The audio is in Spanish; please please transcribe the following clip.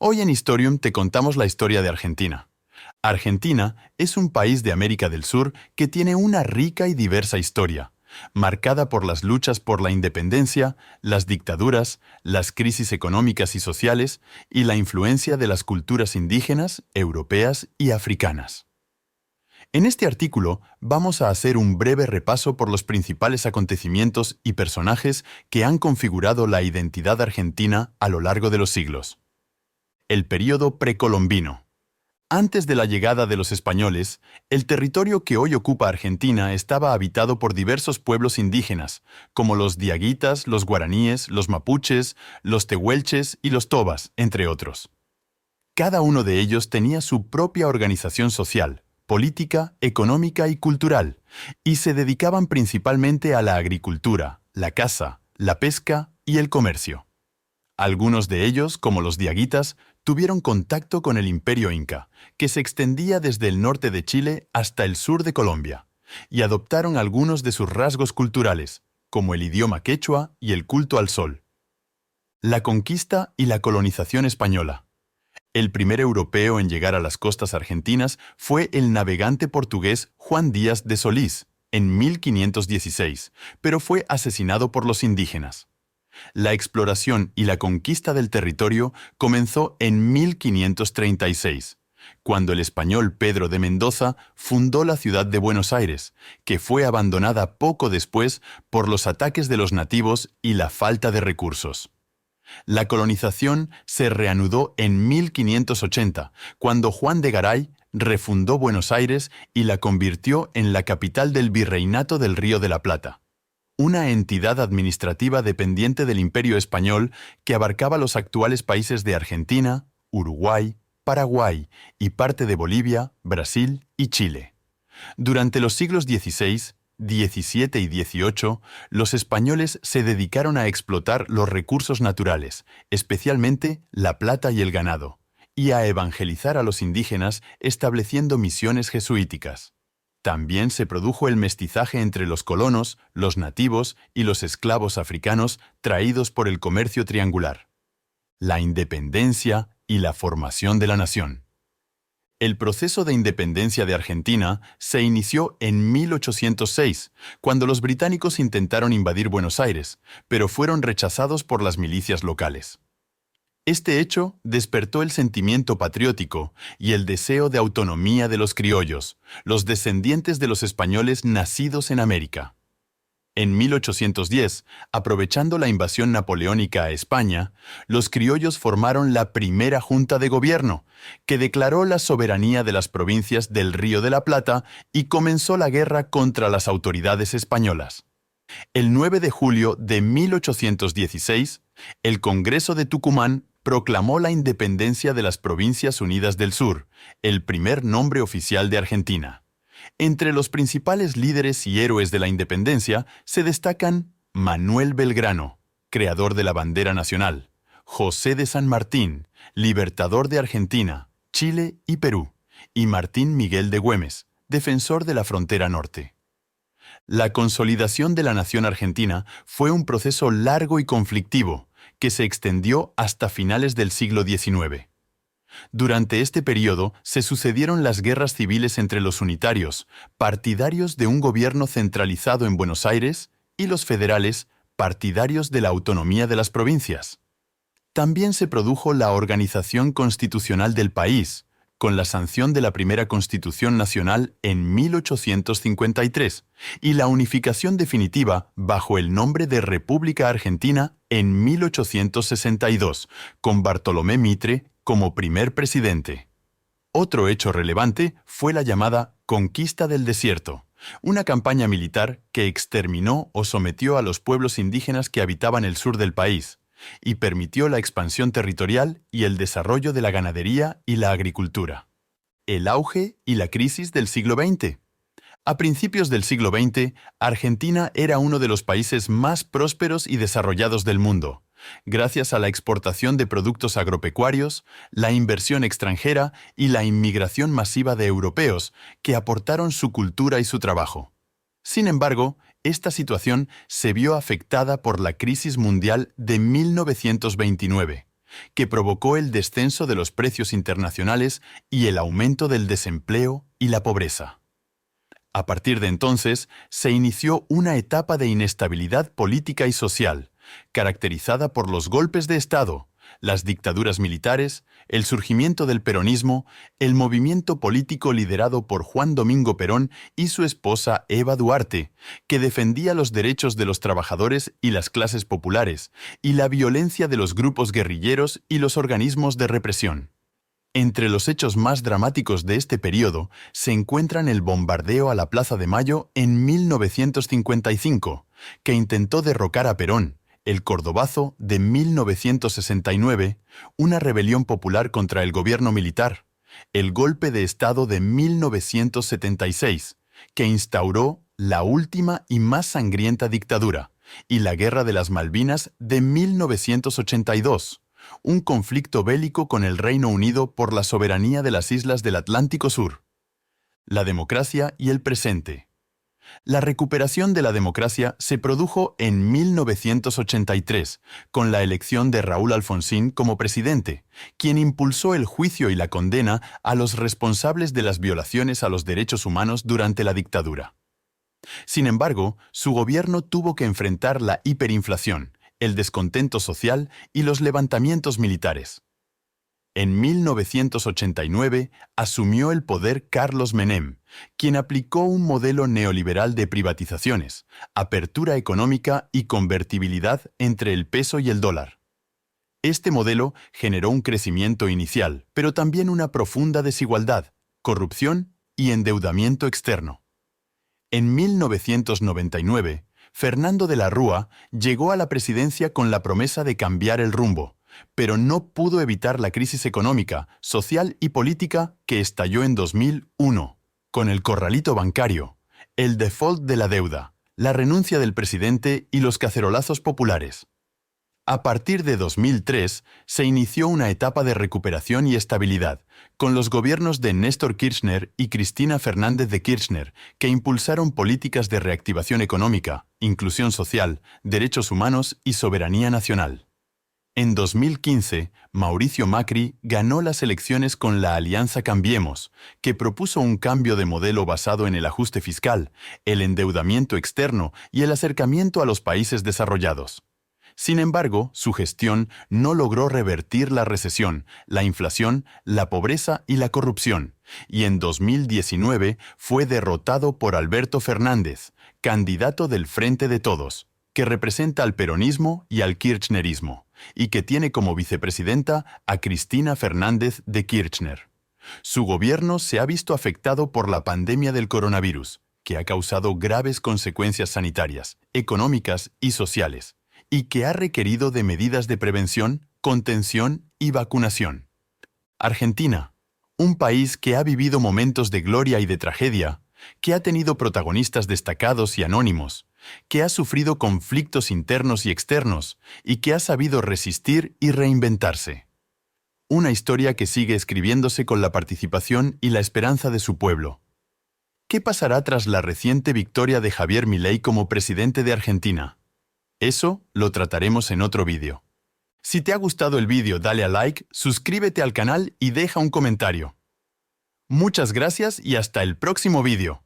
Hoy en Historium te contamos la historia de Argentina. Argentina es un país de América del Sur que tiene una rica y diversa historia, marcada por las luchas por la independencia, las dictaduras, las crisis económicas y sociales y la influencia de las culturas indígenas, europeas y africanas. En este artículo vamos a hacer un breve repaso por los principales acontecimientos y personajes que han configurado la identidad argentina a lo largo de los siglos. El período precolombino. Antes de la llegada de los españoles, el territorio que hoy ocupa Argentina estaba habitado por diversos pueblos indígenas, como los diaguitas, los guaraníes, los mapuches, los tehuelches y los tobas, entre otros. Cada uno de ellos tenía su propia organización social, política, económica y cultural, y se dedicaban principalmente a la agricultura, la caza, la pesca y el comercio. Algunos de ellos, como los diaguitas, tuvieron contacto con el Imperio Inca, que se extendía desde el norte de Chile hasta el sur de Colombia, y adoptaron algunos de sus rasgos culturales, como el idioma quechua y el culto al sol. La conquista y la colonización española. El primer europeo en llegar a las costas argentinas fue el navegante portugués Juan Díaz de Solís, en 1516, pero fue asesinado por los indígenas. La exploración y la conquista del territorio comenzó en 1536, cuando el español Pedro de Mendoza fundó la ciudad de Buenos Aires, que fue abandonada poco después por los ataques de los nativos y la falta de recursos. La colonización se reanudó en 1580, cuando Juan de Garay refundó Buenos Aires y la convirtió en la capital del Virreinato del Río de la Plata, una entidad administrativa dependiente del Imperio Español que abarcaba los actuales países de Argentina, Uruguay, Paraguay y parte de Bolivia, Brasil y Chile. Durante los siglos XVI, XVII y XVIII, los españoles se dedicaron a explotar los recursos naturales, especialmente la plata y el ganado, y a evangelizar a los indígenas estableciendo misiones jesuíticas. También se produjo el mestizaje entre los colonos, los nativos y los esclavos africanos traídos por el comercio triangular. La independencia y la formación de la nación. El proceso de independencia de Argentina se inició en 1806, cuando los británicos intentaron invadir Buenos Aires, pero fueron rechazados por las milicias locales. Este hecho despertó el sentimiento patriótico y el deseo de autonomía de los criollos, los descendientes de los españoles nacidos en América. En 1810, aprovechando la invasión napoleónica a España, los criollos formaron la primera Junta de Gobierno, que declaró la soberanía de las provincias del Río de la Plata y comenzó la guerra contra las autoridades españolas. El 9 de julio de 1816, el Congreso de Tucumán proclamó la independencia de las Provincias Unidas del Sur, el primer nombre oficial de Argentina. Entre los principales líderes y héroes de la independencia se destacan Manuel Belgrano, creador de la bandera nacional, José de San Martín, libertador de Argentina, Chile y Perú, y Martín Miguel de Güemes, defensor de la frontera norte. La consolidación de la nación argentina fue un proceso largo y conflictivo, que se extendió hasta finales del siglo XIX. Durante este periodo se sucedieron las guerras civiles entre los unitarios, partidarios de un gobierno centralizado en Buenos Aires, y los federales, partidarios de la autonomía de las provincias. También se produjo la organización constitucional del país, con la sanción de la primera Constitución Nacional en 1853 y la unificación definitiva bajo el nombre de República Argentina en 1862, con Bartolomé Mitre como primer presidente. Otro hecho relevante fue la llamada Conquista del Desierto, una campaña militar que exterminó o sometió a los pueblos indígenas que habitaban el sur del país, y permitió la expansión territorial y el desarrollo de la ganadería y la agricultura. El auge y la crisis del siglo XX. A principios del siglo XX, Argentina era uno de los países más prósperos y desarrollados del mundo, gracias a la exportación de productos agropecuarios, la inversión extranjera y la inmigración masiva de europeos, que aportaron su cultura y su trabajo. Sin embargo, esta situación se vio afectada por la crisis mundial de 1929, que provocó el descenso de los precios internacionales y el aumento del desempleo y la pobreza. A partir de entonces, se inició una etapa de inestabilidad política y social, caracterizada por los golpes de Estado, las dictaduras militares, el surgimiento del peronismo, el movimiento político liderado por Juan Domingo Perón y su esposa Eva Duarte, que defendía los derechos de los trabajadores y las clases populares, y la violencia de los grupos guerrilleros y los organismos de represión. Entre los hechos más dramáticos de este periodo se encuentran el bombardeo a la Plaza de Mayo en 1955, que intentó derrocar a Perón, el Cordobazo de 1969, una rebelión popular contra el gobierno militar, el golpe de Estado de 1976, que instauró la última y más sangrienta dictadura, y la Guerra de las Malvinas de 1982, un conflicto bélico con el Reino Unido por la soberanía de las islas del Atlántico Sur. La democracia y el presente. La recuperación de la democracia se produjo en 1983, con la elección de Raúl Alfonsín como presidente, quien impulsó el juicio y la condena a los responsables de las violaciones a los derechos humanos durante la dictadura. Sin embargo, su gobierno tuvo que enfrentar la hiperinflación, el descontento social y los levantamientos militares. En 1989 asumió el poder Carlos Menem, quien aplicó un modelo neoliberal de privatizaciones, apertura económica y convertibilidad entre el peso y el dólar. Este modelo generó un crecimiento inicial, pero también una profunda desigualdad, corrupción y endeudamiento externo. En 1999, Fernando de la Rúa llegó a la presidencia con la promesa de cambiar el rumbo, pero no pudo evitar la crisis económica, social y política que estalló en 2001, con el corralito bancario, el default de la deuda, la renuncia del presidente y los cacerolazos populares. A partir de 2003 se inició una etapa de recuperación y estabilidad, con los gobiernos de Néstor Kirchner y Cristina Fernández de Kirchner, que impulsaron políticas de reactivación económica, inclusión social, derechos humanos y soberanía nacional. En 2015, Mauricio Macri ganó las elecciones con la Alianza Cambiemos, que propuso un cambio de modelo basado en el ajuste fiscal, el endeudamiento externo y el acercamiento a los países desarrollados. Sin embargo, su gestión no logró revertir la recesión, la inflación, la pobreza y la corrupción, y en 2019 fue derrotado por Alberto Fernández, candidato del Frente de Todos, que representa al peronismo y al kirchnerismo, y que tiene como vicepresidenta a Cristina Fernández de Kirchner. Su gobierno se ha visto afectado por la pandemia del coronavirus, que ha causado graves consecuencias sanitarias, económicas y sociales, y que ha requerido de medidas de prevención, contención y vacunación. Argentina, un país que ha vivido momentos de gloria y de tragedia, que ha tenido protagonistas destacados y anónimos, que ha sufrido conflictos internos y externos y que ha sabido resistir y reinventarse. Una historia que sigue escribiéndose con la participación y la esperanza de su pueblo. ¿Qué pasará tras la reciente victoria de Javier Milei como presidente de Argentina? Eso lo trataremos en otro vídeo. Si te ha gustado el vídeo, dale a like, suscríbete al canal y deja un comentario. Muchas gracias y hasta el próximo vídeo.